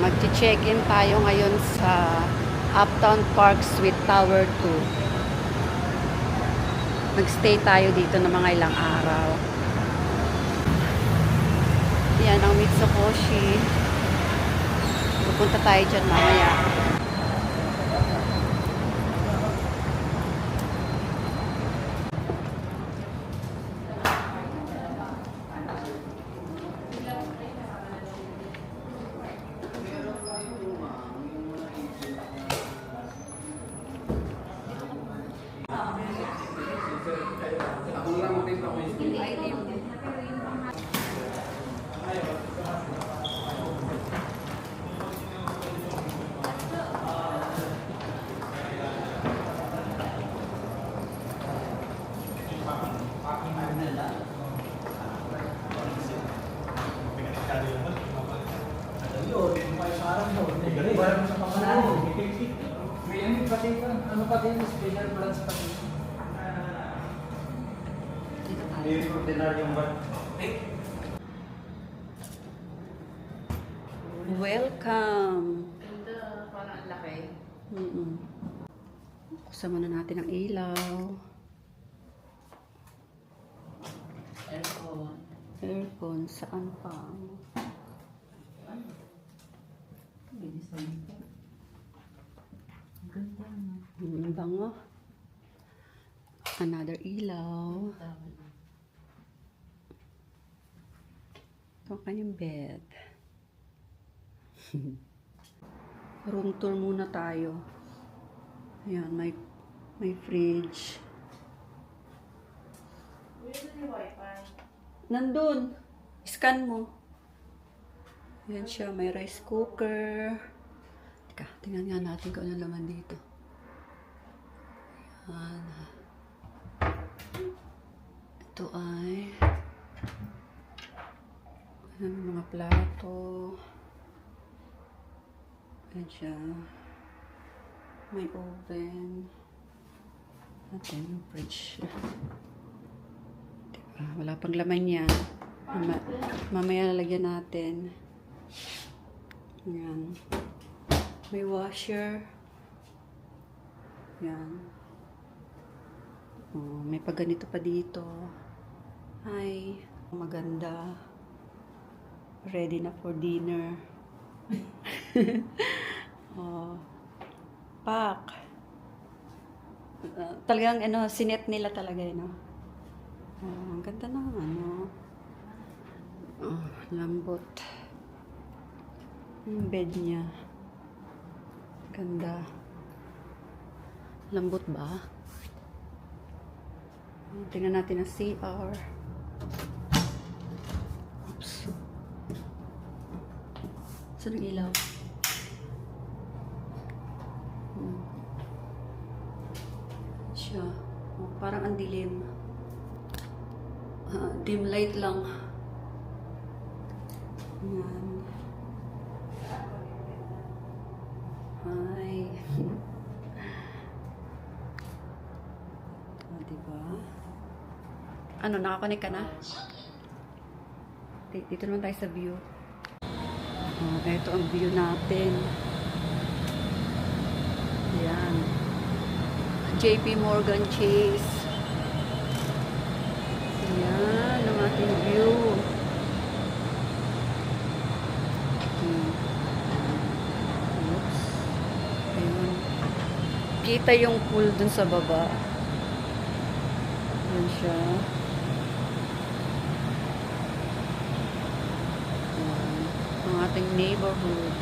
Magche-check-in tayo ngayon sa Uptown Park Suite Tower 2. Nagstay tayo dito ng mga ilang araw. Yan ang Mitsukoshi. Pupunta tayo dyan mamaya. Ano pa din, spinner balance pa din. Hindi ko dinar yung ba? Welcome! Ganda, parang laki. Kusama na natin ang ilaw. Aircon. Aircon, saan pa? May design ko. Ang ganda na. Bango. Another ilaw. Ito ang kanyang bed. Room tour muna tayo. Ayan, may fridge. Where's the Wi-Fi? Nandun. Scan mo. Ayan siya, may rice cooker. Teka, tingnan nga natin kung ano laman dito. Ayan. Ito ay may mga plato. Ayan siya. May oven. At yung fridge. Teka, wala pang laman yan. Mamaya lalagyan natin. Ayan. May washer. Ayan. Oh, may paganito pa dito. Ay, maganda. Ready na for dinner. Oh, pack. Talagang sinet nila talaga ang ganda na lambot. Yung bed niya. Ganda. Lambot ba? Tingnan natin ang CR. Oops. Saan ang ilaw? Siya. Oh, parang ang dilim. Dim light lang. Ayan. Hi. Diba? Ano, nakakonek ka na? Dito naman tayo sa view. Ito ang view natin. Ayan. JP Morgan Chase. Ayan, ang ating view. Oops. Ayan. Kita yung pool dun sa baba. Ayan siya. Ayan. Ang ating neighborhood.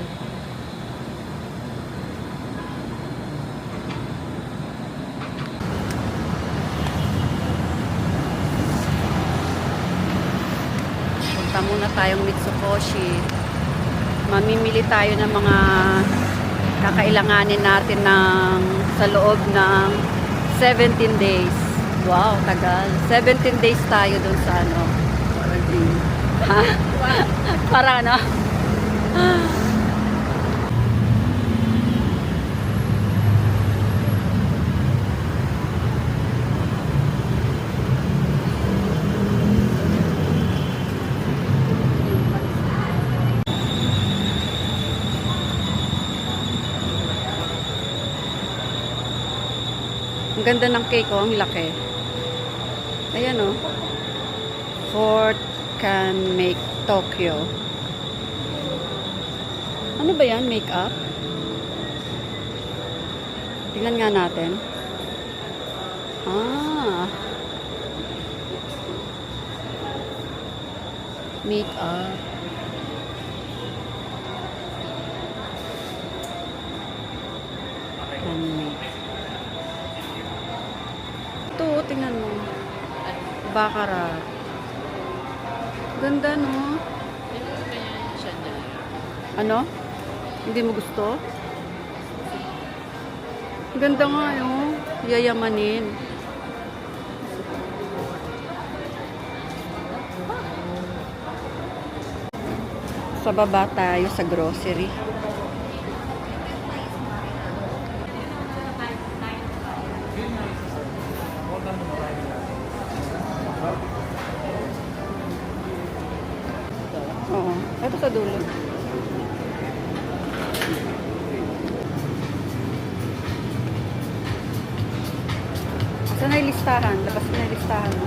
Punta muna tayong Mitsukoshi. Mamimili tayo ng mga kakailanganin natin sa loob ng 17 days. Wow, tagal. 17 days tayo dun sa quarantine. Ha? Para ano? ganda ng cake, oh. Ang laki. Ayan, oh. Fort can make Tokyo. Ano ba yan? Make-up? Tingnan nga natin. Ah. Make-up. Can make. Ito, tingnan mo. Baccarat. Ganda, no? Ano? Hindi mo gusto? Ganda nga, no? Yayamanin. Sa baba tayo sa grocery. Oo. Ito sa dulo. Saan na yung listahan? Labas na yung listahan mo.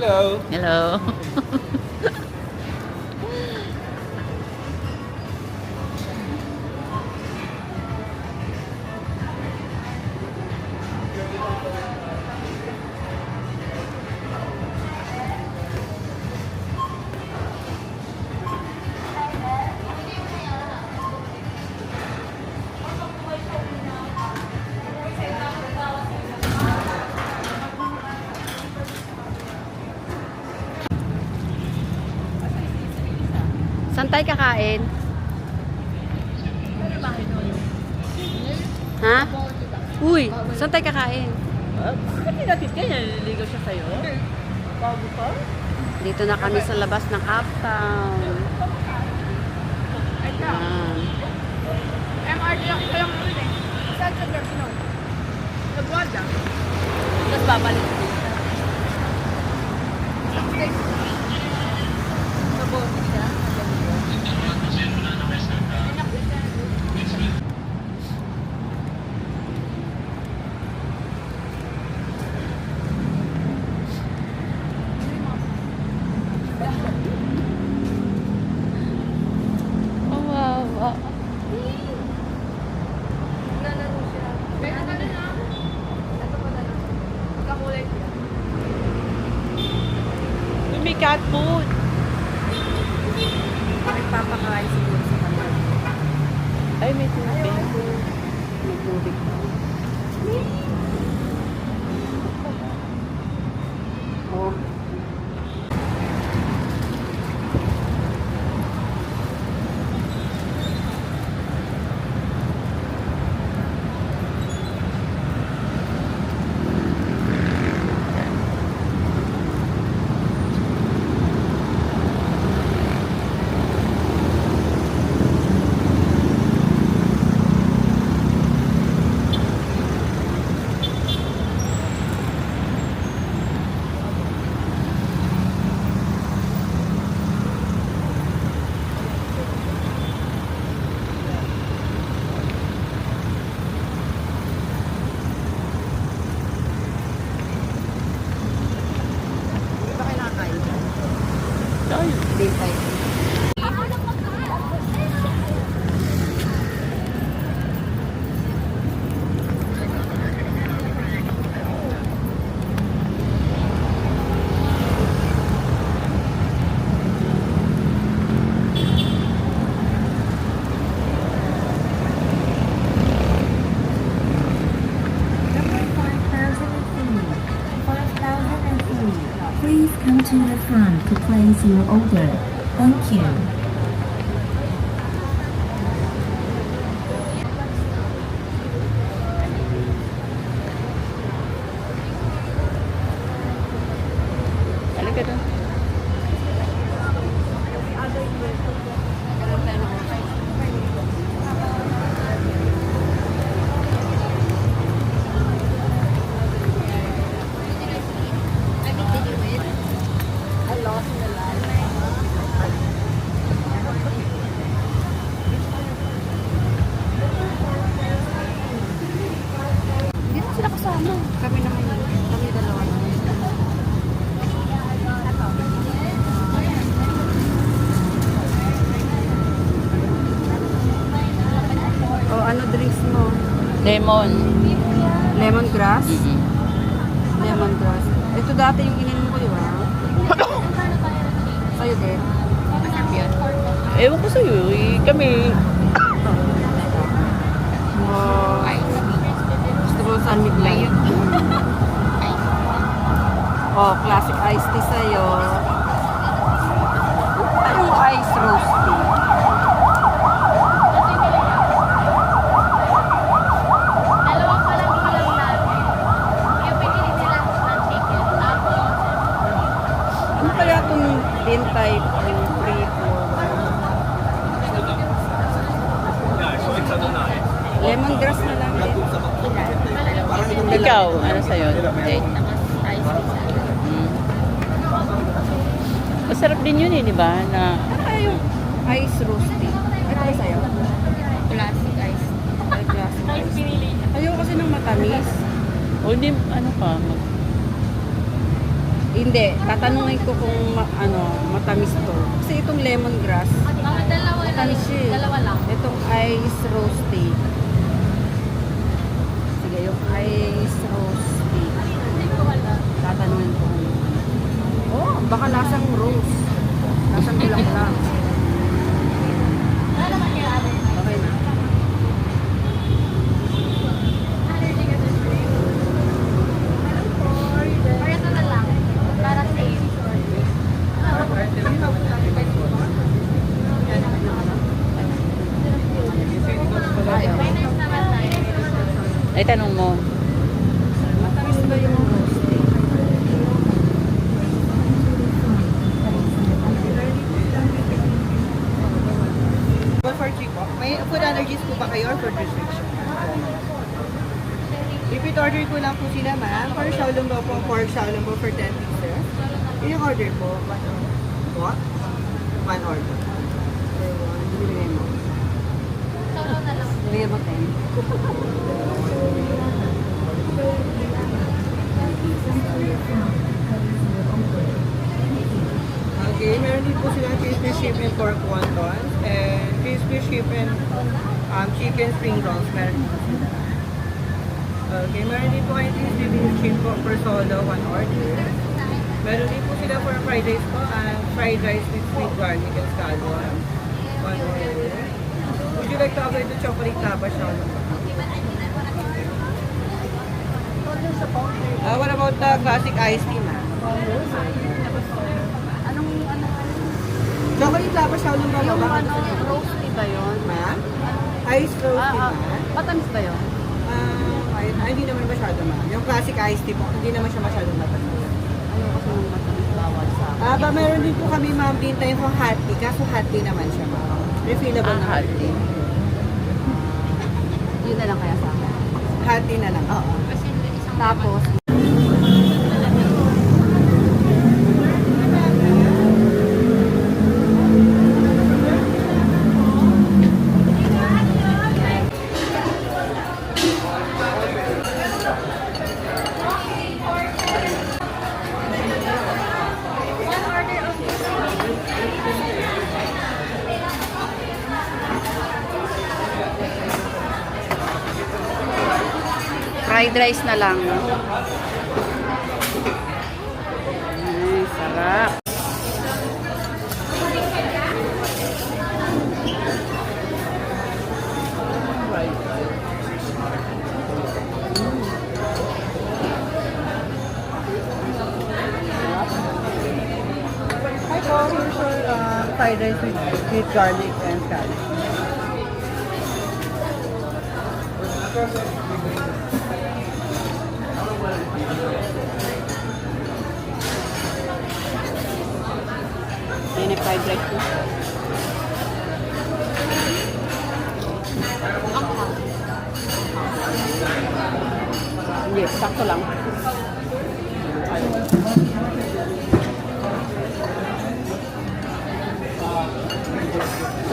Hello. Hello. Saan tayo kakain? Ha? Uy, saan tayo kakain? Bakit pinatid ka niya? Naliligaw siya sa'yo? Bago ka? Dito na kami sa labas ng Uptown. Ayan. MRT lang ito yung ulit eh. Saan siya no? Nagwad lang. Tapos babalik dito. Mabuti siya. Oh, wow. Nalaro siya. Pero ano na? Ito pa na lang. Magkakulay siya. May cat food. Nagpapakain siguro sa kanila. Ay, may tubig. May tubig pa. Oh. to the front to place your order. Thank you. Halika doon. Dito sila kasama. Kami naman. Kami dalawa naman. O, ano drinks mo? Lemon. Lemongrass? Lemongrass. Ito dati yung ininom ko, di ba? Sa'yo din. Ewan ko sa'yo. Kami. Gusto ko San Miguel. Oh, classic iced tea sa'yo. Anong ice roast tea? Dalawa pa lang ulam natin. Yung pinili nila ng ticket. Tapos, Ano kaya itong din type yung free for lemongrass na lang din. Ikaw, ano sa'yo? Jade? Masarap din yun eh, di ba? Na, Ano kaya yung ice roast tea? Ito ba sa'yo? classic ice. Ay, classic ice tea. Ayaw kasi ng matamis. o di, ano ka? Hindi, tatanungin ko kung matamis to. Kasi itong lemongrass, Mga dalawa lang. matamis siya eh. Dalawa lang. Itong ice roast tea. Sige, yung ice roast tea. Hindi ko wala. Tatanungin ko. Oh, baka lasang rose. Lasang bulaklak. Ano naman yung ano? Okay na. Or ito na lang. Para safe. May nice naman tayo. Ay, tanong mo. Matamis ba yung roast tea? One for three po. May food allergies po ba kayo or food restriction? Repeat order ko lang po sila ma'am. For Shaolong Bao po, pork Shaolong Bao for 10 pieces. Yung order po, what? One order. Binigay mo. Solo na lang. Binigay mo 10. Okay, meron din po sila crispy chicken pork wontons and crispy chicken chicken spring rolls. Meron din po sila. Okay, meron din po kayo crispy beef chicken po per solo, one order. Meron din po sila for fried rice po, fried rice with sweet garlic and scallion. One order. Would you like to avoid the chocolate taba shawarma? What about the classic iced tea, ma'am? Chocolate lava shawarma ba? Yung Baka ano, gusto niyo? roast tea ba yun? Ma'am? Iced roast tea, ma'am? Matamis ba yun? Hindi naman masyado, ma'am. Yung classic iced tea po, hindi naman siya masyadong matamis. Ayaw kasi ng matamis bawal sa akin. Ba, meron din po kami, ma'am, din tayo kung hot tea. Kaso hot tea naman siya, ma'am. Refillable naman. Hot tea. Yun na lang kaya sa akin. Hot tea na lang. Oo. Kasi isang Tapos, fried rice na lang. Ay, sarap. po, usual fried rice with garlic and scallion. Yan yung fried rice ko. Hindi, sakto lang.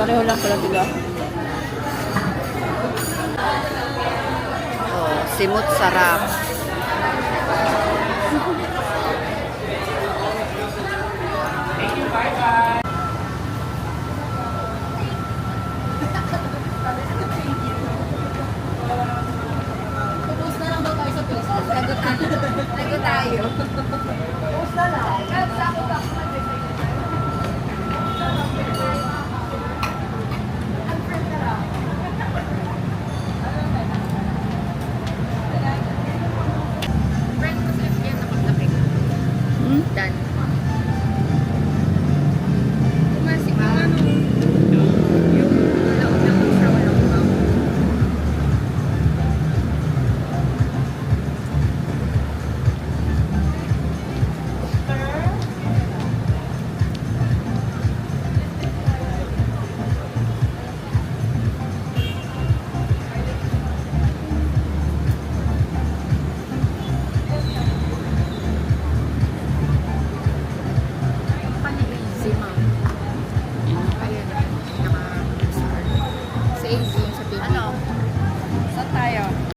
Pareho lang pala sila. Oh, simot sarap. Tapos na lang daw tayo sa Facebook. Lagot tayo.